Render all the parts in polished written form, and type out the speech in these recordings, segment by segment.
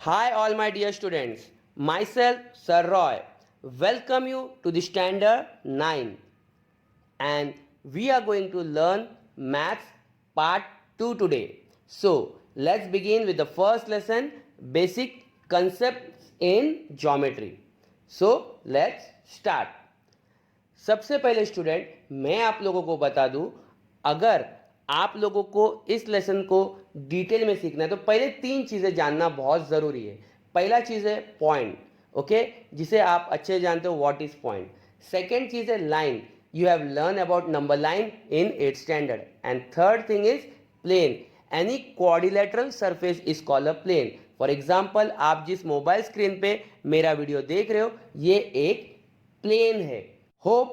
Hi, all my dear students. Myself, Sir Roy. Welcome you to the Standard 9. And we are going to learn Maths Part 2 today. So, let's begin with the first lesson Basic Concepts in Geometry. So, let's start. सबसे पहले student मैं आप लोगों को बता दूं, अगर आप लोगों को इस लेसन को डिटेल में सीखना है तो पहले तीन चीज़ें जानना बहुत ज़रूरी है। पहला चीज़ है पॉइंट, ओके, जिसे आप अच्छे जानते हो व्हाट इज पॉइंट। सेकेंड चीज़ है line, you have learn about number line in 8th standard. And third thing is plane, any quadrilateral surface is called a plane. For example, आप जिस मोबाइल स्क्रीन पे मेरा वीडियो देख रहे हो ये एक प्लेन है। Hope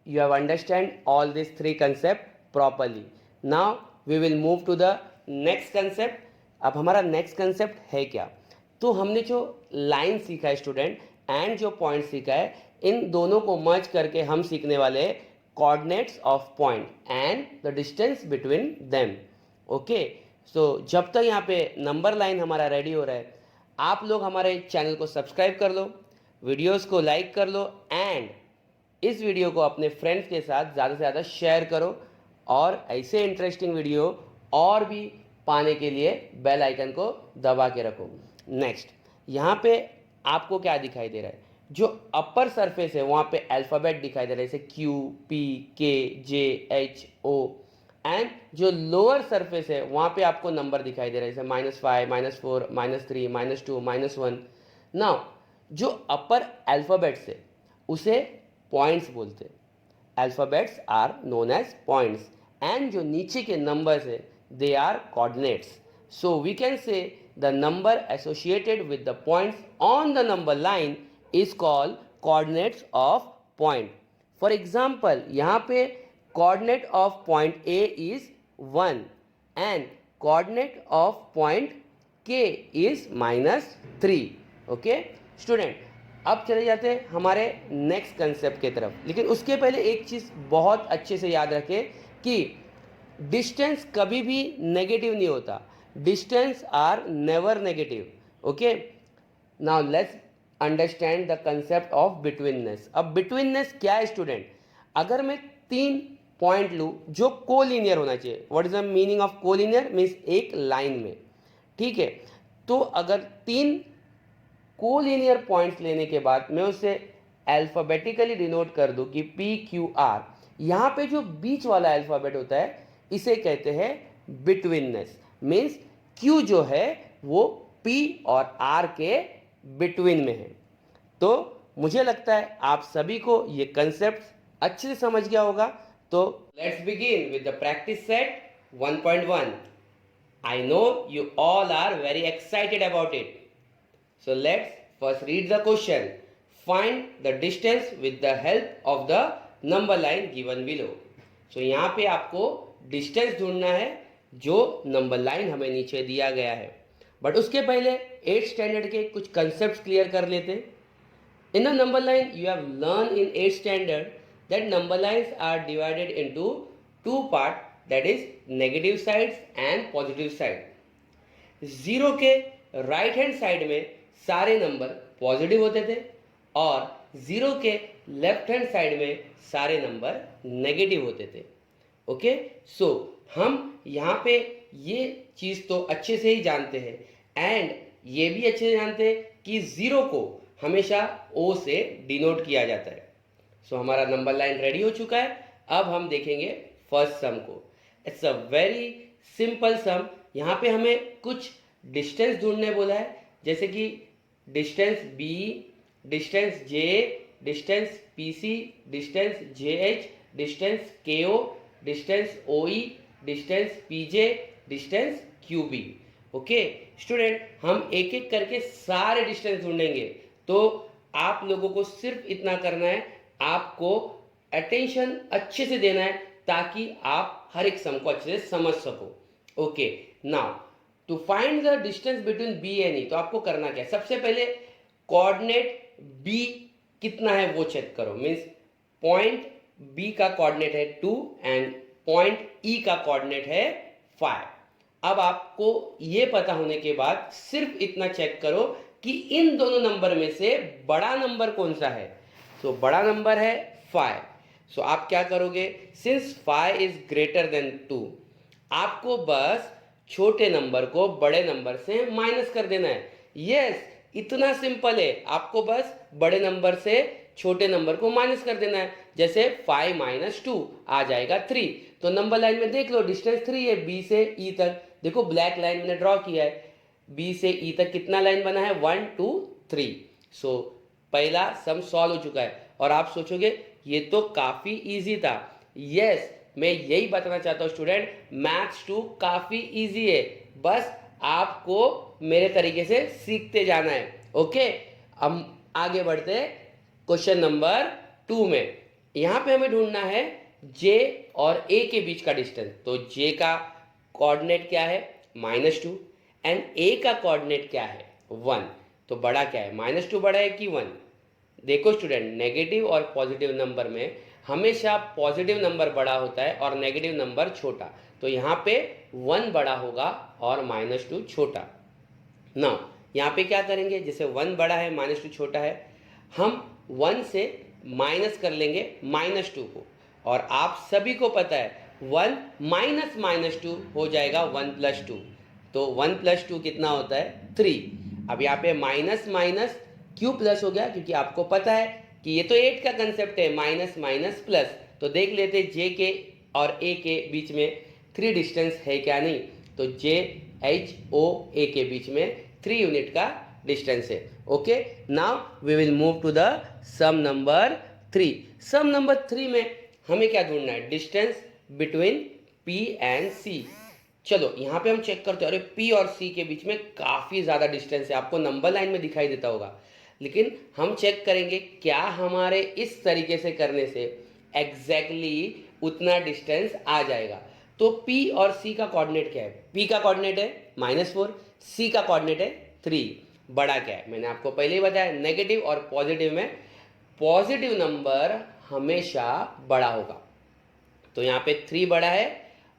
you have understand all these three concept properly. Now we will move to the next concept. अब हमारा next concept है क्या? तो हमने जो लाइन सीखा है स्टूडेंट एंड जो पॉइंट सीखा है, इन दोनों को मर्ज करके हम सीखने वाले हैं coordinates of point and the distance between them. Okay, so जब तक यहाँ पे नंबर लाइन हमारा रेडी हो रहा है, आप लोग हमारे चैनल को सब्सक्राइब कर लो, वीडियोस को लाइक कर लो एंड इस वीडियो को अपने फ्रेंड्स के साथ ज़्यादा से ज़्यादा शेयर करो और ऐसे इंटरेस्टिंग वीडियो और भी पाने के लिए बेल आइकन को दबा के रखो। नेक्स्ट, यहाँ पे आपको क्या दिखाई दे रहा है? जो अपर सरफेस है वहाँ पे अल्फ़ाबेट दिखाई दे रहा है, जैसे क्यू, पी, के, जे, एच, ओ। एंड जो लोअर सरफेस है वहाँ पे आपको नंबर दिखाई दे रहा है, जैसे -5, -4, -3, -2, -1। नाउ जो अपर अल्फ़ाबेट्स है उसे पॉइंट्स बोलते हैं। Alphabets are known as points and जो नीचे के नंबर्स है they are coordinates. So we can say the number associated with the points on the number line is called coordinates of point. For example, यहाँ पे coordinate of point A is 1 and coordinate of point K is -3। Okay student, अब चले जाते हैं हमारे next concept की तरफ। लेकिन उसके पहले एक चीज़ बहुत अच्छे से याद रखें कि डिस्टेंस कभी भी नेगेटिव नहीं होता। Distance are never negative. Okay, now let's understand the concept of betweenness. अब बिटवीननेस क्या है स्टूडेंट? अगर मैं तीन पॉइंट लूँ जो कोलिनियर होना चाहिए, what is the meaning of collinear? Means एक लाइन में, ठीक है। तो अगर तीन कोलिनियर पॉइंट्स लेने के बाद मैं उसे अल्फ़ाबेटिकली डिनोट कर दूं कि पी, क्यू, आर, यहाँ पे जो बीच वाला अल्फ़ाबेट होता है इसे कहते हैं बिटवीननेस। मीन्स क्यू जो है वो पी और आर के बिटवीन में है। तो मुझे लगता है आप सभी को ये कंसेप्ट अच्छे से समझ गया होगा। तो let's begin with the practice set 1.1। I know you all are very excited about it. So let's first read the question. Find the distance with the help of the number line given below. So यहाँ पे आपको distance ढूंढना है जो number line हमें नीचे दिया गया है। बट उसके पहले 8th स्टैंडर्ड के कुछ कंसेप्ट क्लियर कर लेते हैं। In a number line you have learn in 8th standard that number lines are divided into two part, that is negative sides and positive side. Zero के right hand side में सारे number positive होते थे और zero के left hand side में सारे number negative होते थे। ओके, सो हम यहाँ पे ये चीज़ तो अच्छे से ही जानते हैं एंड ये भी अच्छे से जानते हैं कि जीरो को हमेशा ओ से डिनोट किया जाता है। सो हमारा नंबर लाइन रेडी हो चुका है। अब हम देखेंगे फर्स्ट सम को। इट्स अ वेरी सिंपल सम। यहाँ पे हमें कुछ डिस्टेंस ढूंढने बोला है, जैसे कि distance B, distance J, distance PC, distance JH, distance KO, distance OE, distance PJ, distance QB. Okay student, हम एक एक करके सारे डिस्टेंस ढूंढेंगे। तो आप लोगों को सिर्फ इतना करना है, आपको अटेंशन अच्छे से देना है ताकि आप हर एक सम को अच्छे से समझ सको। Okay, now to find the distance between B and E, तो आपको करना क्या है? सबसे पहले कोऑर्डिनेट बी कितना है वो चेक करो। मीन्स पॉइंट बी का कोऑर्डिनेट है 2 एंड पॉइंट ई का कोऑर्डिनेट है 5। अब आपको ये पता होने के बाद सिर्फ इतना चेक करो कि इन दोनों नंबर में से बड़ा नंबर कौन सा है। तो बड़ा नंबर है 5। सो आप क्या करोगे, सिंस 5 इज ग्रेटर देन 2, आपको बस छोटे नंबर को बड़े नंबर से माइनस कर देना है। यस, इतना सिंपल है, आपको बस बड़े नंबर से छोटे नंबर को माइनस कर देना है। जैसे 5 माइनस 2 आ जाएगा 3। तो नंबर लाइन में देख लो, डिस्टेंस 3 है बी से ई तक। देखो ब्लैक लाइन मैंने ड्रॉ किया है, बी से ई तक कितना लाइन बना है, 1 2 3। सो पहला सम सॉल्व हो चुका है। और आप सोचोगे ये तो काफी इजी था। यस, मैं यही बताना चाहता हूँ स्टूडेंट, मैथ्स 2 काफी इजी है, बस आपको मेरे तरीके से सीखते जाना है। ओके, हम आगे बढ़ते हैं क्वेश्चन नंबर 2 में। यहां पे हमें ढूंढना है जे और ए के बीच का डिस्टेंस। तो जे का कोऑर्डिनेट क्या है, -2, एंड ए का कोऑर्डिनेट क्या है, 1। तो बड़ा क्या है, -2 बड़ा है कि 1। देखो स्टूडेंट, नेगेटिव और पॉजिटिव नंबर में हमेशा पॉजिटिव नंबर बड़ा होता है और नेगेटिव नंबर छोटा। तो यहाँ पे 1 बड़ा होगा और -2 छोटा। ना यहाँ पे क्या करेंगे, जैसे 1 बड़ा है -2 छोटा है, हम 1 से माइनस कर लेंगे -2 को। और आप सभी को पता है 1 माइनस -2 हो जाएगा 1 + 2। तो 1 + 2 कितना होता है, 3। अब यहाँ पे माइनस माइनस क्यों प्लस हो गया, क्योंकि आपको पता है कि ये तो 8 का कंसेप्ट है, माइनस माइनस प्लस। तो देख लेते जे के और ए के बीच में 3 डिस्टेंस है क्या, नहीं। तो जे एच ओ ए के बीच में 3 यूनिट का डिस्टेंस है। Okay, now we will move to the sum number 3। Sum number 3 में हमें क्या ढूंढना है, distance between P and C. चलो यहाँ पे हम चेक करते हैं, अरे पी और सी के बीच में काफ़ी ज़्यादा डिस्टेंस है, आपको नंबर लाइन में दिखाई देता होगा। लेकिन हम चेक करेंगे क्या हमारे इस तरीके से करने से एग्जैक्टली उतना डिस्टेंस आ जाएगा। तो P और C का कोऑर्डिनेट क्या है, P का कोऑर्डिनेट है -4, C का कोऑर्डिनेट है 3। बड़ा क्या है, मैंने आपको पहले ही बताया, नेगेटिव और पॉजिटिव में पॉजिटिव नंबर हमेशा बड़ा होगा। तो यहाँ पे 3 बड़ा है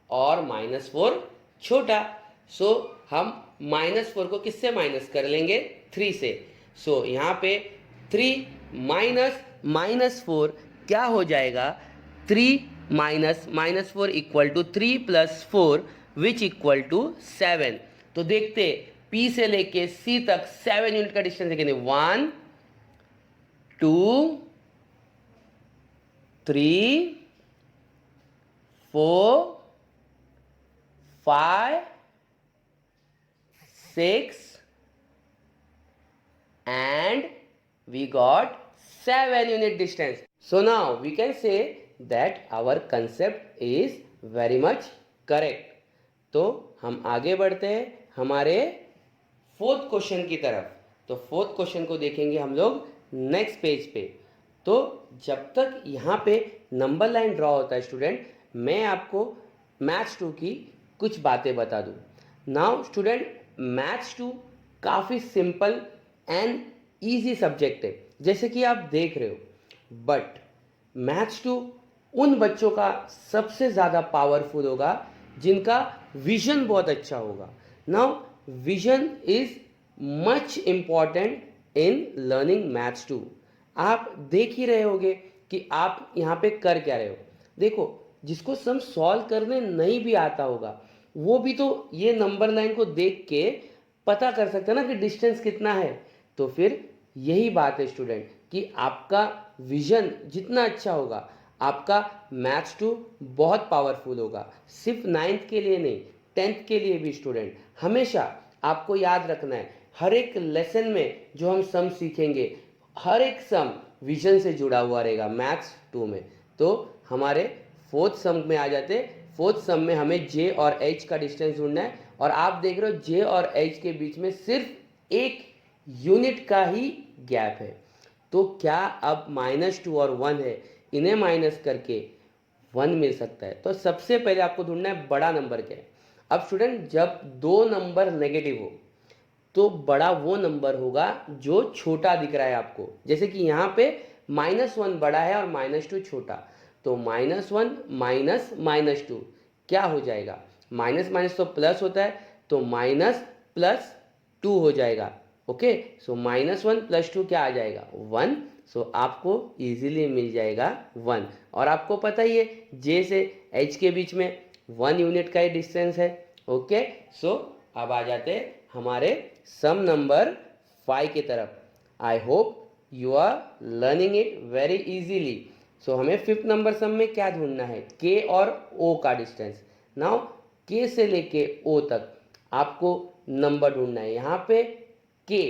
और -4 छोटा। सो हम -4 को किससे माइनस कर लेंगे, 3 से। सो यहाँ पे 3 माइनस -4 क्या हो जाएगा, 3 minus -4 equal to 3 + 4 which equal to 7। तो देखते P से लेके C तक 7 यूनिट का डिस्टेंस है, 1 2 3 4 5 6 and we got 7 unit distance. So now we can say that our concept is very much correct. तो हम आगे बढ़ते हैं हमारे 4th क्वेश्चन की तरफ। तो 4th क्वेश्चन को देखेंगे हम लोग नेक्स्ट पेज पे। तो जब तक यहाँ पे नंबर लाइन ड्रॉ होता है स्टूडेंट, मैं आपको मैथ्स 2 की कुछ बातें बता दूँ। नाउ स्टूडेंट, मैथ्स 2 काफ़ी सिंपल एंड ईजी सब्जेक्ट है, जैसे कि आप देख रहे हो। बट मैथ्स 2 उन बच्चों का सबसे ज़्यादा पावरफुल होगा जिनका विजन बहुत अच्छा होगा। Now vision is much important in learning maths 2। आप देख ही रहे होगे कि आप यहाँ पे कर क्या रहे हो। देखो, जिसको सम सॉल्व करने नहीं भी आता होगा वो भी तो ये नंबर लाइन को देख के पता कर सकता है ना कि डिस्टेंस कितना है। तो फिर यही बात है स्टूडेंट कि आपका विजन जितना अच्छा होगा, आपका मैथ्स 2 बहुत पावरफुल होगा। सिर्फ 9th के लिए नहीं, 10th के लिए भी स्टूडेंट। हमेशा आपको याद रखना है, हर एक लेसन में जो हम सम सीखेंगे, हर एक सम विजन से जुड़ा हुआ रहेगा मैथ्स 2 में। तो हमारे 4th सम में आ जाते। 4th सम में हमें जे और एच का डिस्टेंस ढूंढना है। और आप देख रहे हो जे और एच के बीच में सिर्फ एक यूनिट का ही गैप है। तो क्या अब -2 और 1 है, इन्हें माइनस करके 1 मिल सकता है। तो सबसे पहले आपको ढूंढना है बड़ा नंबर क्या है। अब स्टूडेंट, जब दो नंबर नेगेटिव हो तो बड़ा वो नंबर होगा जो छोटा दिख रहा है आपको। जैसे कि यहाँ पे -1 बड़ा है और -2 छोटा। तो -1 माइनस -2 क्या हो जाएगा, माइनस माइनस तो प्लस होता है, तो माइनस प्लस 2 हो जाएगा। ओके, सो -1 + 2 क्या आ जाएगा 1। सो आपको इजीली मिल जाएगा 1। और आपको पता ही है जे से एच के बीच में 1 यूनिट का ही डिस्टेंस है। ओके, सो अब आ जाते हमारे सम नंबर 5 की तरफ। I hope you are learning it very easily. So हमें 5th नंबर सम में क्या ढूंढना है, के और ओ का डिस्टेंस। नाउ के से लेके ओ तक आपको नंबर ढूंढना है। यहाँ पे के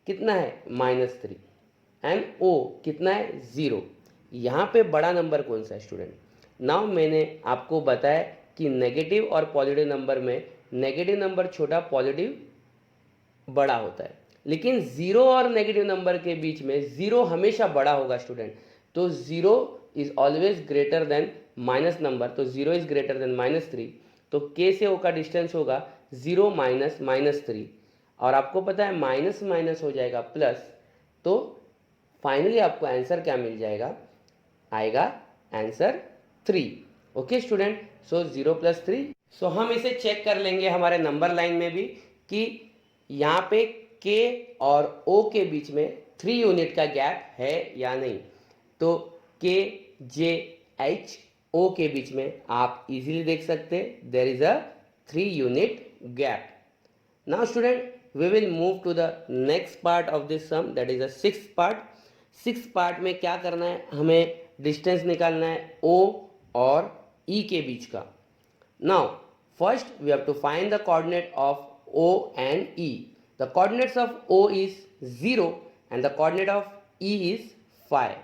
कितना है -3 एंड ओ कितना है 0। यहाँ पे बड़ा नंबर कौन सा है स्टूडेंट? नाउ मैंने आपको बताया कि नेगेटिव और पॉजिटिव नंबर में नेगेटिव नंबर छोटा, पॉजिटिव बड़ा होता है, लेकिन 0 और नेगेटिव नंबर के बीच में 0 हमेशा बड़ा होगा स्टूडेंट। तो 0 is always greater than minus number, तो 0 इज ग्रेटर देन -3। तो के से ओ का डिस्टेंस होगा 0 माइनस -3। और आपको पता है माइनस माइनस हो जाएगा प्लस, तो फाइनली आपको आंसर क्या मिल जाएगा, आएगा आंसर 3। ओके स्टूडेंट, सो 0 + 3। सो हम इसे चेक कर लेंगे हमारे नंबर लाइन में भी कि यहाँ पे के और ओ के बीच में 3 यूनिट का गैप है या नहीं। तो के जे एच ओ के बीच में आप इजीली देख सकते there is a 3 unit gap. Now student, we will move to the next part of this sum, that is the 6th part। 6th part में क्या करना है, हमें डिस्टेंस निकालना है O और E के बीच का। Now first we have to find the coordinate of O and E। The coordinates of O is 0 and the coordinate of E is 5।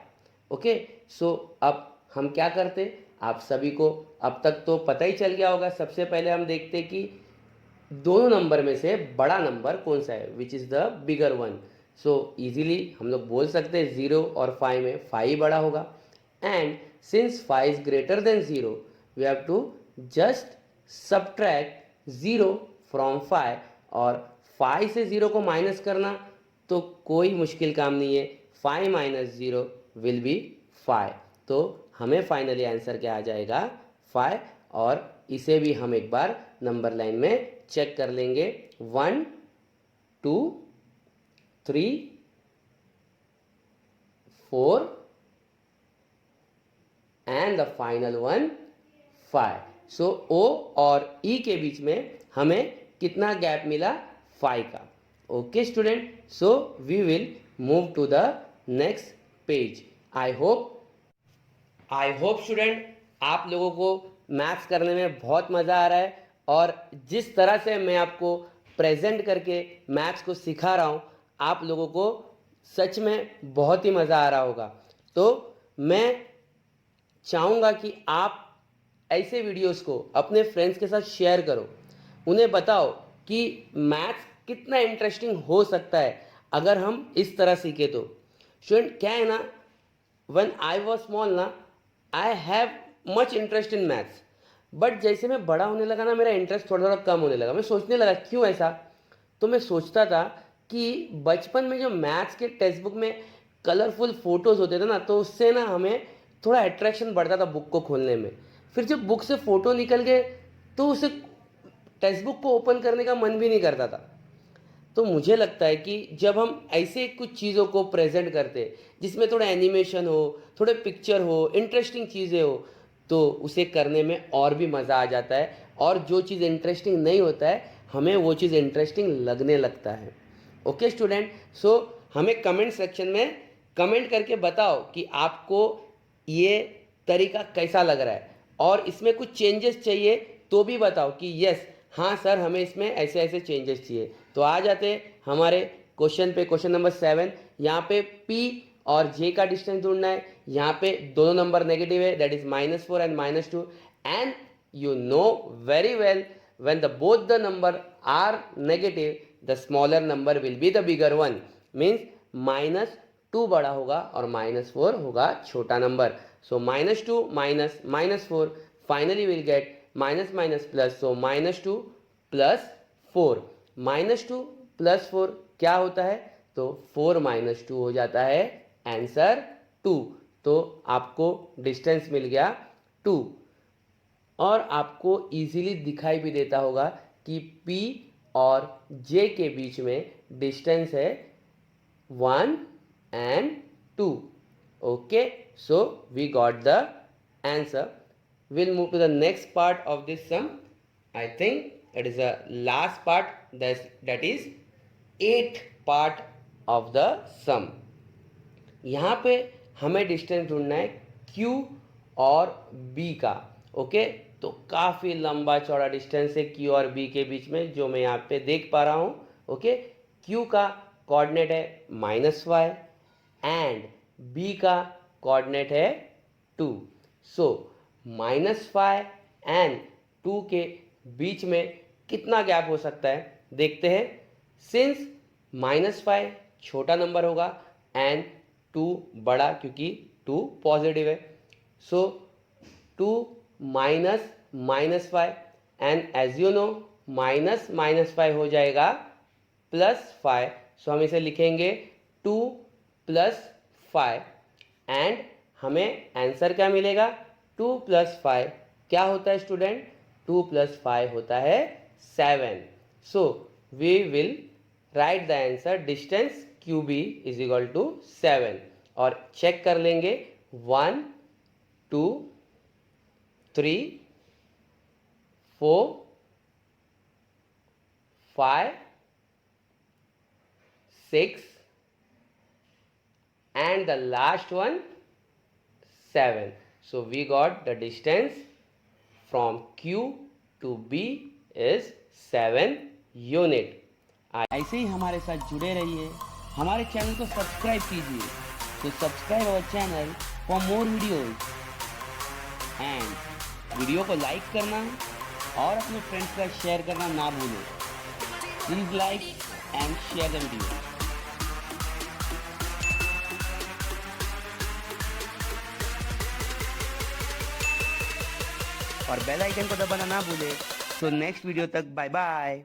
Okay, so अब हम क्या करते, आप सभी को अब तक तो पता ही चल गया होगा। सबसे पहले हम देखते कि दोनों नंबर में से बड़ा नंबर कौन सा है, which is the bigger one. So easily हम लोग बोल सकते हैं 0 और 5 में 5 बड़ा होगा। And since 5 is greater than 0 we have to just subtract 0 from 5। और 5 से 0 को माइनस करना तो कोई मुश्किल काम नहीं है, 5 - 0 विल बी 5। तो हमें फाइनली आंसर क्या आ जाएगा 5। और इसे भी हम एक बार नंबर लाइन में चेक कर लेंगे, 1 2 3 4 एंड द फाइनल वन 5। सो ओ और ई के बीच में हमें कितना गैप मिला 5 का। Okay student, so we will move to the next page. I hope student आप लोगों को मैथ्स करने में बहुत मज़ा आ रहा है। और जिस तरह से मैं आपको प्रेजेंट करके मैथ्स को सिखा रहा हूँ, आप लोगों को सच में बहुत ही मज़ा आ रहा होगा। तो मैं चाहूँगा कि आप ऐसे वीडियोस को अपने फ्रेंड्स के साथ शेयर करो, उन्हें बताओ कि मैथ्स कितना इंटरेस्टिंग हो सकता है अगर हम इस तरह सीखे तो। स्टूडेंट क्या है ना, व्हेन आई वाज स्मॉल ना, I have much interest in maths, but जैसे मैं बड़ा होने लगा ना, मेरा इंटरेस्ट थोड़ा थोड़ा कम होने लगा। मैं सोचने लगा क्यों ऐसा। तो मैं सोचता था कि बचपन में जो मैथ्स के टेक्स्ट बुक में कलरफुल फोटोज़ होते थे ना, तो उससे ना हमें थोड़ा अट्रैक्शन बढ़ता था बुक को खोलने में। फिर जब बुक से फ़ोटो निकल गए तो उसे टेक्स्ट बुक को ओपन करने का मन भी नहीं करता था। तो मुझे लगता है कि जब हम ऐसे कुछ चीज़ों को प्रेजेंट करते जिसमें थोड़ा एनिमेशन हो, थोड़े पिक्चर हो, इंटरेस्टिंग चीज़ें हो, तो उसे करने में और भी मज़ा आ जाता है। और जो चीज़ इंटरेस्टिंग नहीं होता है, हमें वो चीज़ इंटरेस्टिंग लगने लगता है। ओके स्टूडेंट, सो हमें कमेंट सेक्शन में कमेंट करके बताओ कि आपको ये तरीका कैसा लग रहा है, और इसमें कुछ चेंजेस चाहिए तो भी बताओ कि यस हाँ सर हमें इसमें ऐसे ऐसे चेंजेस चाहिए। तो आ जाते हमारे क्वेश्चन पे, क्वेश्चन नंबर 7। यहाँ पे P और J का डिस्टेंस ढूंढना है। यहाँ पे दोनों नंबर नेगेटिव है, that is -4 and -2। And you know very well when the both the number are negative, the smaller number will be the bigger one, means -2 बड़ा होगा और -4 होगा छोटा number. So -2 minus -4 finally will get minus minus plus, so -2 plus 4। -2 plus 4 क्या होता है, तो 4 - 2 हो जाता है आंसर 2। तो आपको डिस्टेंस मिल गया 2। और आपको इजीली दिखाई भी देता होगा कि P और J के बीच में डिस्टेंस है 1 and 2. Okay, so we got the answer. We'll move to the next part of this sum. I think it is the last part, that is 8th part of the sum. यहाँ पे हमें distance ढूंढना है Q और B का. Okay, तो काफ़ी लंबा चौड़ा डिस्टेंस है Q और B के बीच में, जो मैं यहाँ पे देख पा रहा हूँ. ओके, Q का कोऑर्डिनेट है -y एंड B का कोऑर्डिनेट है 2. सो -5 एंड 2 के बीच में कितना गैप हो सकता है देखते हैं. सिंस -5 छोटा नंबर होगा एंड 2 बड़ा, क्योंकि 2 पॉजिटिव है. So 2 minus -5 and as you know -5 हो जाएगा +5. सो हम इसे लिखेंगे 2 + 5 एंड हमें आंसर क्या मिलेगा. 2 + 5 क्या होता है स्टूडेंट. 2 + 5 होता है 7. So we will write the answer distance QB = 7 और चेक कर लेंगे 1 2 3 4 5 6 and the last one 7. So we got the distance from Q to B is 7 unit. ऐसे ही हमारे साथ जुड़े रहिए, हमारे चैनल को सब्सक्राइब कीजिए. तो subscribe our channel for more videos and video को लाइक करना और अपने फ्रेंड्स का शेयर करना ना भूलें. Please like and share the video. और बेल आइकन को दबाना ना भूलें. तो नेक्स्ट वीडियो तक बाय बाय.